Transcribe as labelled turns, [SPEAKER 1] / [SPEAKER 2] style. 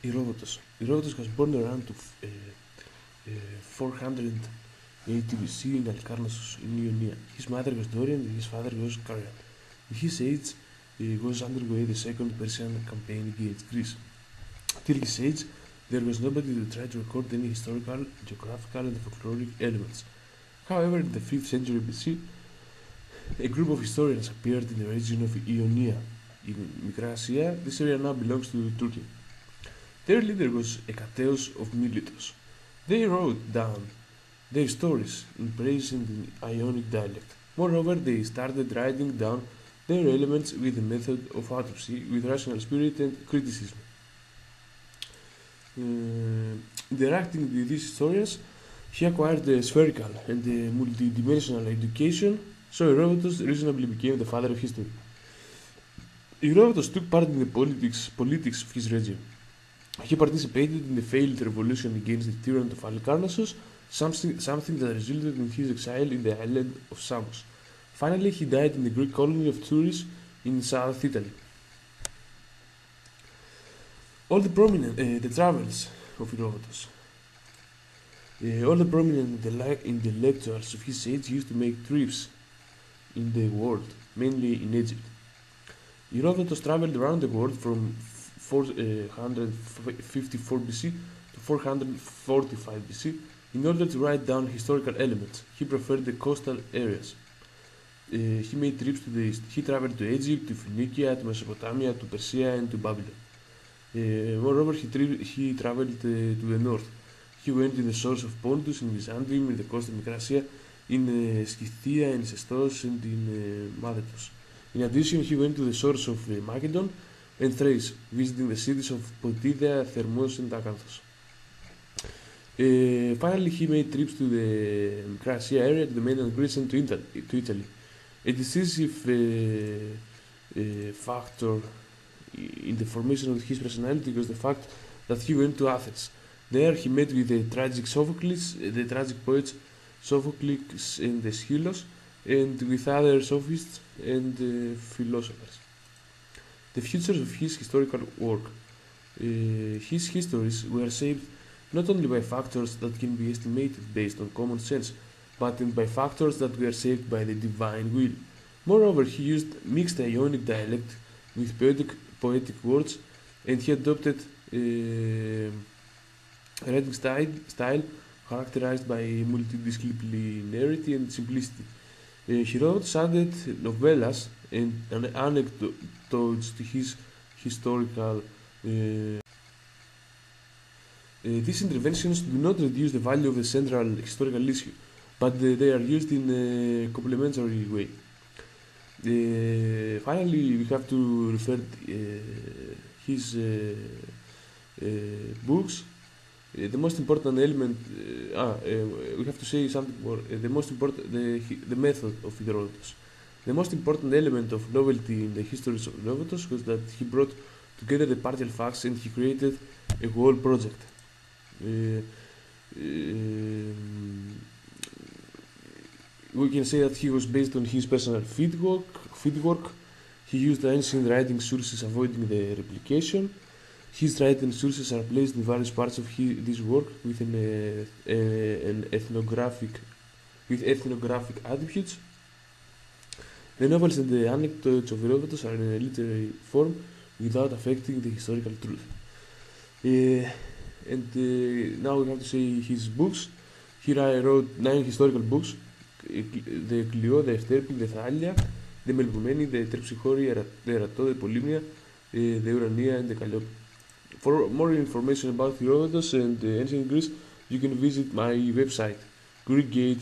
[SPEAKER 1] Herodotus was born around 480 BC in Halicarnassus in Ionia. His mother was Dorian and his father was Carian. In his age, he was underway the second Persian campaign against Greece. Till his age, there was nobody to try to record any historical, geographical, and folkloric elements. However, in the 5th century BC, a group of historians appeared in the region of Ionia, in Μικρά Asia. This area now belongs to Turkey. Their leader was Hecatæus of Miletus. They wrote down their stories in praise in the Ionic dialect. Moreover, they started writing down their elements with a method of autopsy, with rational spirit and criticism. Interacting with these historians, he acquired a spherical and a multidimensional education, so Herodotus reasonably became the father of history. Herodotus took part in the politics of his region. He participated in the failed revolution against the tyrant of Halicarnassus, something that resulted in his exile in the island of Samos. Finally, he died in the Greek colony of Touris in South Italy. All the prominent the travels of Herodotus. All the prominent intellectuals of his age used to make trips in the world, mainly in Egypt. Herodotus traveled around the world from 454 BC to 445 BC in order to write down historical elements. He preferred the coastal areas. He made trips to the east. He traveled to Egypt, to Phoenicia, to Mesopotamia, to Persia, and to Babylon. Moreover, he traveled to the north. He went to the shores of Pontus, in Byzantium, in the coast of Μικρά Asia, in Scythia, in Sestos, and in Miletus. In addition, he went to the shores of Macedon and Thrace, visiting the cities of Potidea, Thermos, and Acanthos. Finally, he made trips to the Μικρά Asia area, to the mainland Greece, and to Italy. A decisive factor in the formation of his personality was the fact that he went to Athens. There, he met with the tragic poets Sophocles and Aeschylus, and with other sophists and philosophers. The futures of his historical work. His histories were shaped not only by factors that can be estimated based on common sense, but by factors that were shaped by the divine will. Moreover, he used mixed Ionic dialect with poetic words, and he adopted writing style characterized by multidisciplinarity and simplicity. Herodotus added novellas and anecdotes to his historical. These interventions do not reduce the value of the central historical issue, but they are used in a complementary way. Finally, we have to refer his books. The most important element. We have to say something more. The most important, the method of Herodotus. The most important element of novelty in the histories of Herodotus was that he brought together the partial facts and he created a whole project. We can say that he was based on his personal fieldwork. He used ancient writing sources, avoiding the replication. His writing sources are placed in various parts of this work with ethnographic attributes. The novels and the anecdotes of Herodotus are in a literary form without affecting the historical truth. Now we have to say his books. Here I wrote 9 historical books: the Κλειό, the Ευτέρπη, the Θάλια, the Μελπομένη, the Terpsichore, the Erato, the Polymnia, the Urania, and the Calliope. For more information about Herodotus and ancient Greece, you can visit my website, greekgate.gr.